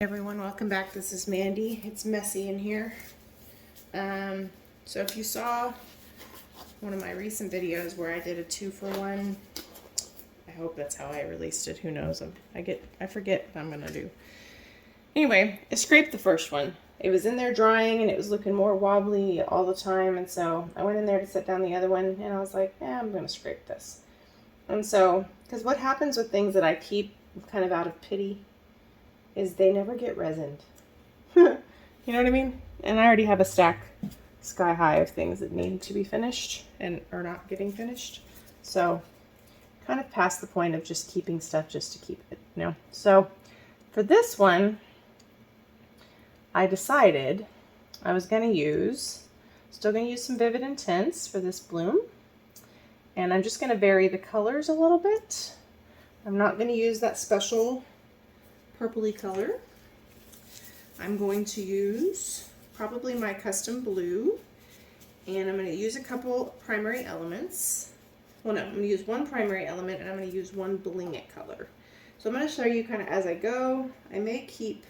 Everyone, welcome back. This is Mandy. It's messy in here. So if you saw one of my recent videos where I did a 2-for-1, I hope that's how I released it. Who knows? I forget what I'm gonna do. Anyway, I scraped the first one. It was in there drying and it was looking more wobbly all the time, and so I went in there to set down the other one and I was like, I'm gonna scrape this. And so, because what happens with things that I keep kind of out of pity is they never get resined. You know what I mean? And I already have a stack sky high of things that need to be finished and are not getting finished. So kind of past the point of just keeping stuff just to keep it, you know. So for this one, I decided I was going to use, still going to use some Vivid Intense for this bloom. And I'm just going to vary the colors a little bit. I'm not going to use that special purpley color. I'm going to use probably my custom blue, and I'm going to use a couple primary elements. Well, no, I'm going to use one primary element and I'm going to use one Bling It color. So I'm going to show you kind of as I go. I may keep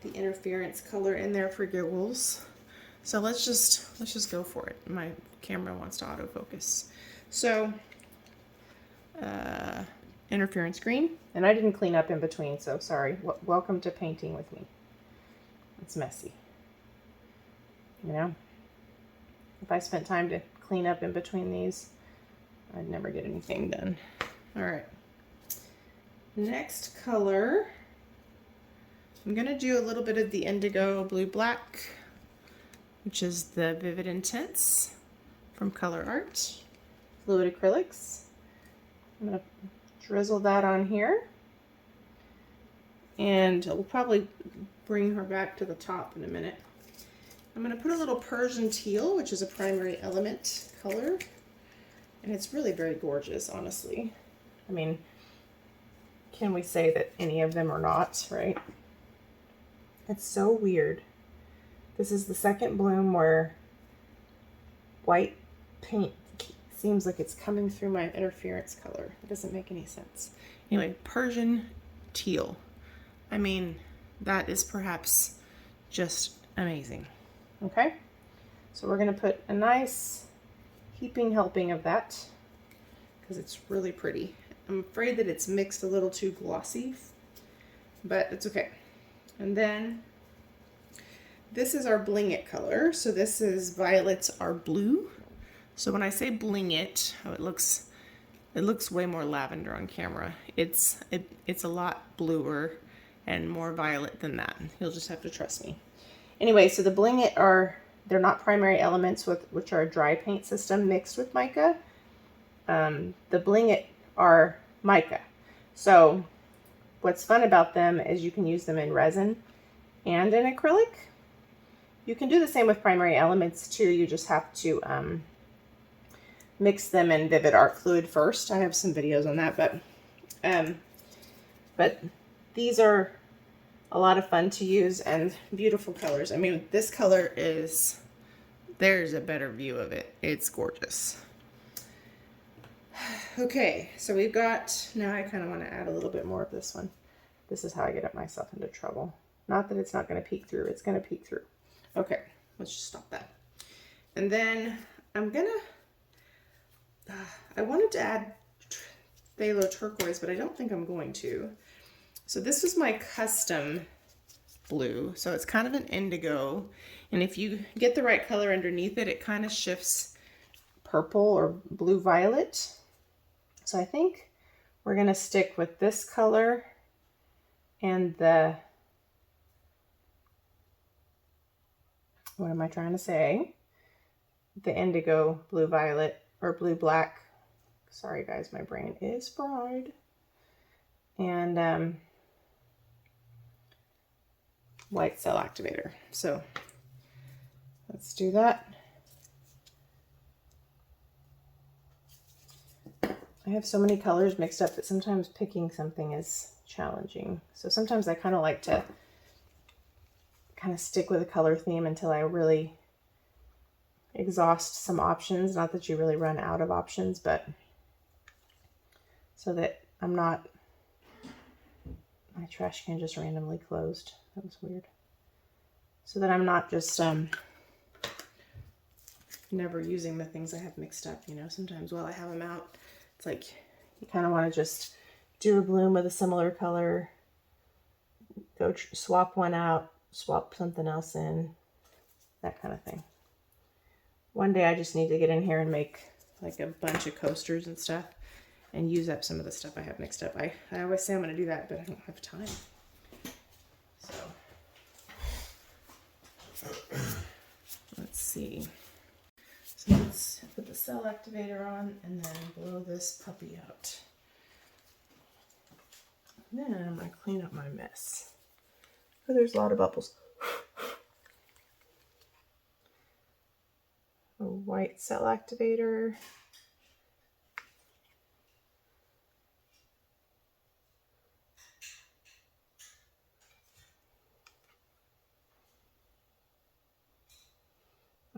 the interference color in there for giggles. So let's just go for it. My camera wants to autofocus. So interference green, and I didn't clean up in between, so sorry. Welcome to painting with me. It's messy, you know. If I spent time to clean up in between these, I'd never get anything done. All right, next color, I'm gonna do a little bit of the Indigo Blue Black, which is the Vivid Intense from Colourarte Fluid Acrylics. I'm gonna drizzle that on here, and we'll probably bring her back to the top in a minute. I'm going to put a little Persian Teal, which is a primary element color, and it's really very gorgeous, honestly. I mean, can we say that any of them are not, right? It's so weird. This is the second bloom where white paint seems like it's coming through my interference color. It doesn't make any sense. Anyway, Persian Teal. I mean, that is perhaps just amazing. Okay, so we're gonna put a nice heaping helping of that because it's really pretty. I'm afraid that it's mixed a little too glossy, but it's okay. And then this is our Bling It color. So this is Violets Are Blue. So when I say Bling It, it looks way more lavender on camera. It's a lot bluer and more violet than that. You'll just have to trust me. Anyway, so the Bling It they're not primary elements, which are a dry paint system mixed with mica. The Bling It are mica. So what's fun about them is you can use them in resin and in acrylic. You can do the same with primary elements too. You just have to mix them in Vivid Art Fluid first. I have some videos on that, but these are a lot of fun to use and beautiful colors. I mean, this color is, there's a better view of it. It's gorgeous. Okay, so we've got, now I kind of want to add a little bit more of this one. This is how I get myself into trouble. Not that it's not going to peek through, it's going to peek through. Okay, let's just stop that. And then I'm gonna, I wanted to add Phthalo Turquoise, but I don't think I'm going to. So this is my custom blue. So it's kind of an indigo. And if you get the right color underneath it, it kind of shifts purple or blue violet. So I think we're going to stick with this color and the, what am I trying to say? The indigo blue violet or blue black. Sorry guys, my brain is fried. And white cell activator. So let's do that. I have so many colors mixed up that sometimes picking something is challenging. So sometimes I kind of like to stick with a color theme until I really exhaust some options. Not that you really run out of options, but so that I'm not My trash can just randomly closed. That was weird. So that I'm not just never using the things I have mixed up, you know. Sometimes while I have them out, it's like you kind of want to just do a bloom with a similar color, go swap one out, swap something else in, that kind of thing. One day I just need to get in here and make like a bunch of coasters and stuff and use up some of the stuff I have mixed up. I always say I'm going to do that, but I don't have time. So let's see. So let's put the cell activator on and then blow this puppy out. And then I'm going to clean up my mess. Oh, there's a lot of bubbles. A white cell activator.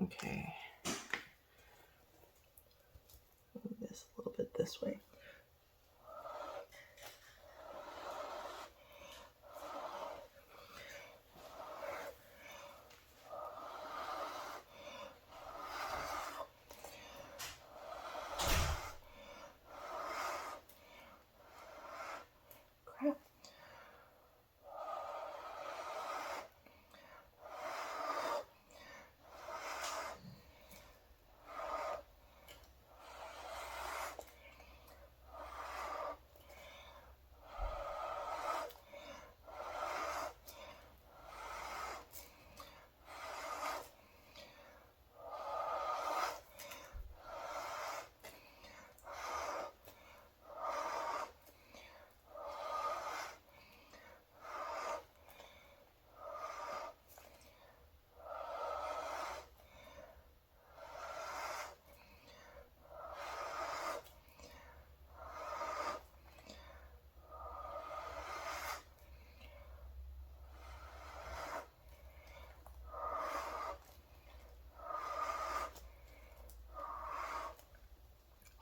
Okay. Move this a little bit this way.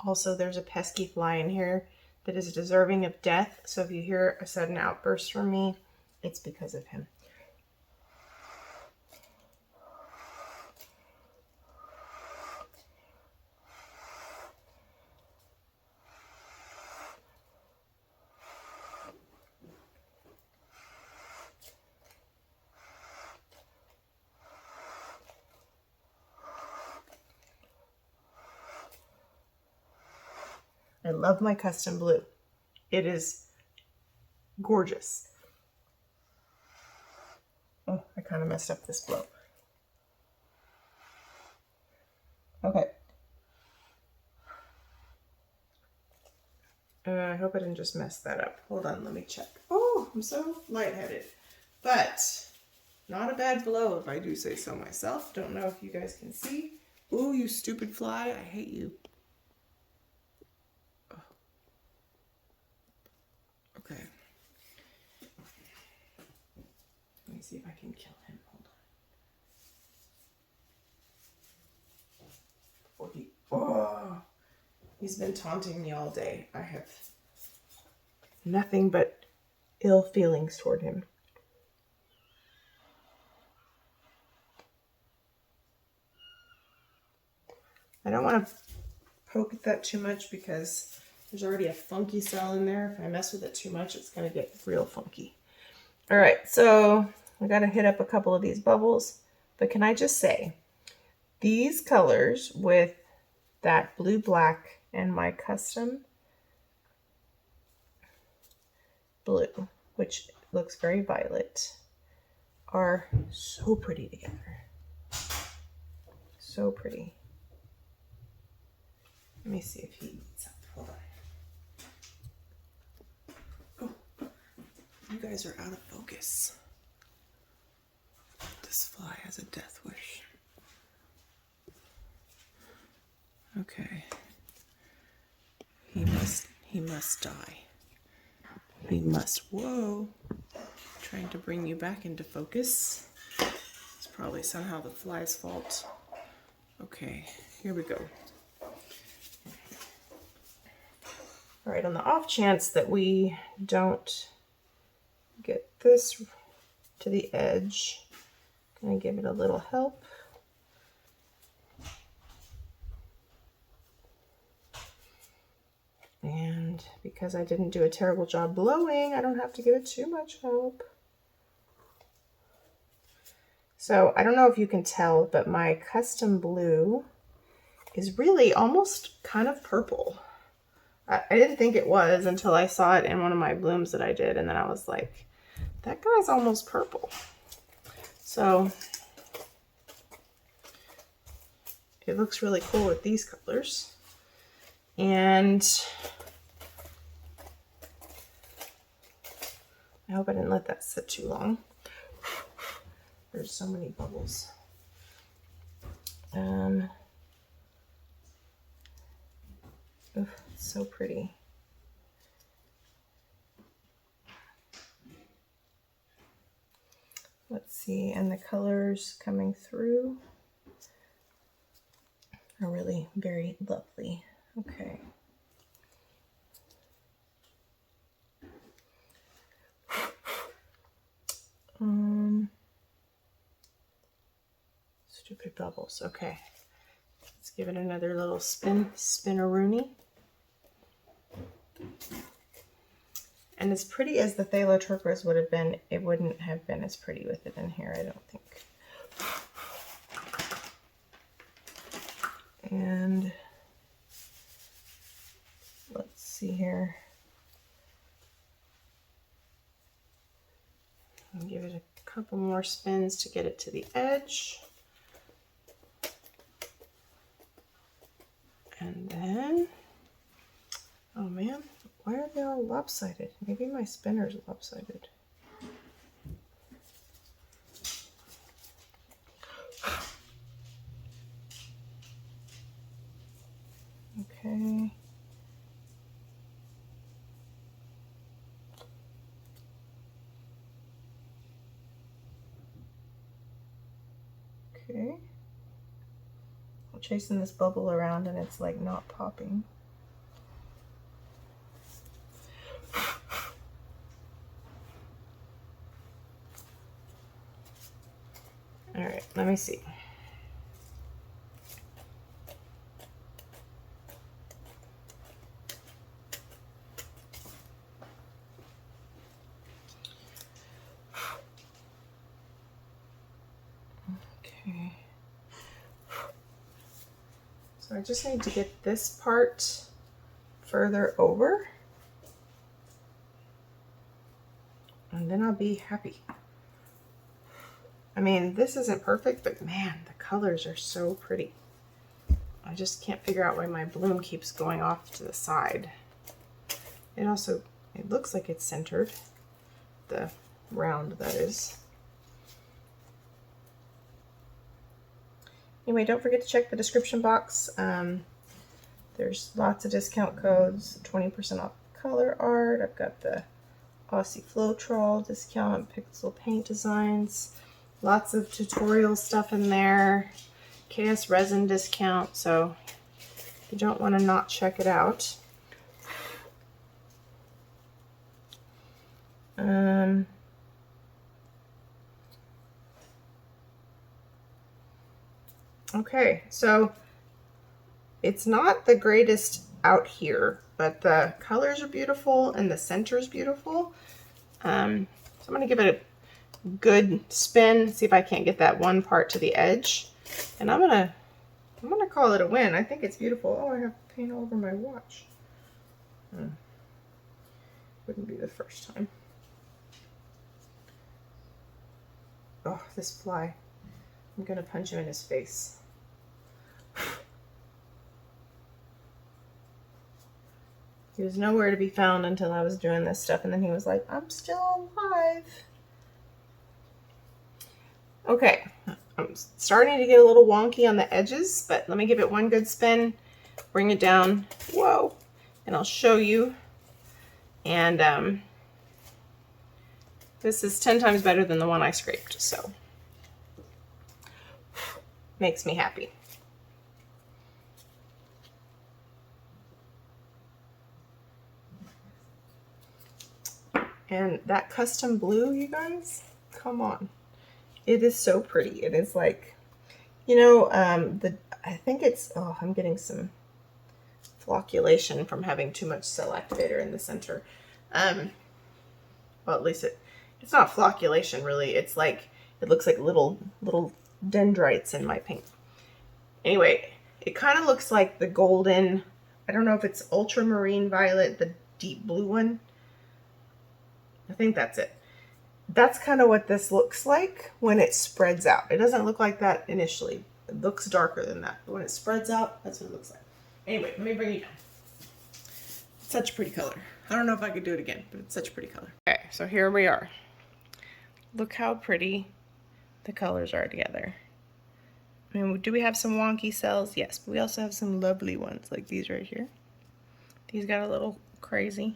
Also, there's a pesky fly in here that is deserving of death. So if you hear a sudden outburst from me, it's because of him. I love my custom blue. It is gorgeous. Oh, I kind of messed up this blow. Okay. I hope I didn't just mess that up. Hold on, let me check. Oh, I'm so lightheaded. But not a bad blow if I do say so myself. Don't know if you guys can see. Ooh, you stupid fly. I hate you. Okay. Let me see if I can kill him. Hold on. He's been taunting me all day. I have nothing but ill feelings toward him. I don't want to poke at that too much because there's already a funky cell in there. If I mess with it too much, it's going to get real funky. All right, so I got to hit up a couple of these bubbles. But can I just say, these colors with that blue black and my custom blue, which looks very violet, are so pretty together. So pretty. Let me see if he eats up. Hold on. Oh, you guys are out of focus. This fly has a death wish. Okay. He must die. He must. Whoa. Trying to bring you back into focus. It's probably somehow the fly's fault. Okay, here we go. All right, on the off chance that we don't get this to the edge. Gonna give it a little help. And because I didn't do a terrible job blowing, I don't have to give it too much help. So I don't know if you can tell, but my custom blue is really almost kind of purple. I didn't think it was until I saw it in one of my blooms that I did, and then I was like, that guy's almost purple. So it looks really cool with these colors. And I hope I didn't let that sit too long. There's so many bubbles. Oof, it's so pretty. Let's see, and the colors coming through are really very lovely. Okay. Stupid bubbles. Okay. Let's give it another little spin-a-rooney. And as pretty as the Phthalo turquoise would have been, it wouldn't have been as pretty with it in here, I don't think. And let's see here. I'll give it a couple more spins to get it to the edge. And then, oh man, why are they all lopsided? Maybe my spinner's lopsided. Okay. Okay. I'm chasing this bubble around and it's like not popping. All right, let me see. Okay. So I just need to get this part further over, and then I'll be happy. I mean, this isn't perfect, but man, the colors are so pretty. I just can't figure out why my bloom keeps going off to the side. It looks like it's centered, the round that is. Anyway, don't forget to check the description box. There's lots of discount codes, 20% off Colourarte. I've got the Aussie Floetrol discount, Pixel Paint Designs, lots of tutorial stuff in there, KS Resin discount, so you don't want to not check it out. Okay, so it's not the greatest out here, but the colors are beautiful and the center is beautiful. So I'm going to give it a good spin, see if I can't get that one part to the edge. And I'm gonna call it a win. I think it's beautiful. Oh, I have paint all over my watch. Wouldn't be the first time. Oh, this fly. I'm gonna punch him in his face. He was nowhere to be found until I was doing this stuff, and then he was like, I'm still alive. Okay, I'm starting to get a little wonky on the edges, but let me give it one good spin, bring it down, whoa, and I'll show you. And this is 10 times better than the one I scraped, so makes me happy. And that custom blue, you guys, come on. It is so pretty. It is like, you know, I think it's, oh, I'm getting some flocculation from having too much cell activator in the center. Well, at least it's not flocculation really. It's like, it looks like little dendrites in my paint. Anyway, it kind of looks like the golden, I don't know if it's ultramarine violet, the deep blue one. I think that's it. That's kind of what this looks like when it spreads out. It doesn't look like that initially. It looks darker than that. But when it spreads out, that's what it looks like. Anyway, let me bring you down. Such a pretty color. I don't know if I could do it again, but it's such a pretty color. Okay, so here we are. Look how pretty the colors are together. I mean, do we have some wonky cells? Yes, but we also have some lovely ones like these right here. These got a little crazy.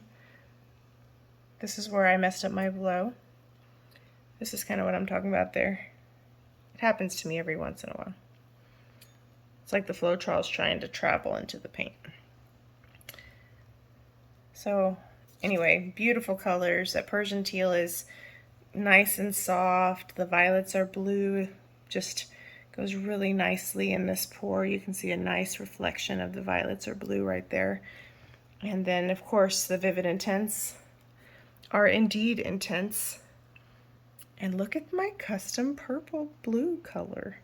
This is where I messed up my blow. This is kind of what I'm talking about there. It happens to me every once in a while. It's like the Floetrol is trying to travel into the paint. So anyway, beautiful colors. That Persian teal is nice and soft. The violets are blue. Just goes really nicely in this pour. You can see a nice reflection of the violets are blue right there. And then of course the Vivid Intense are indeed intense. And look at my custom purple blue color.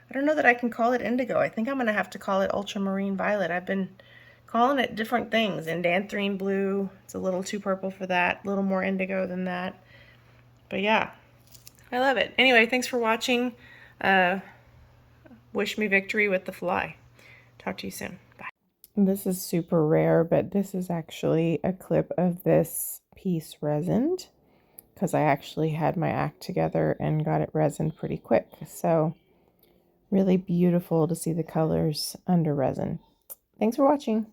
I don't know that I can call it indigo. I think I'm gonna have to call it ultramarine violet. I've been calling it different things. Indanthrene blue, it's a little too purple for that, a little more indigo than that. But yeah, I love it. Anyway, thanks for watching. Wish me victory with the fly. Talk to you soon. Bye. This is super rare, but this is actually a clip of this piece resined because I actually had my act together and got it resined pretty quick. So really beautiful to see the colors under resin. Thanks for watching.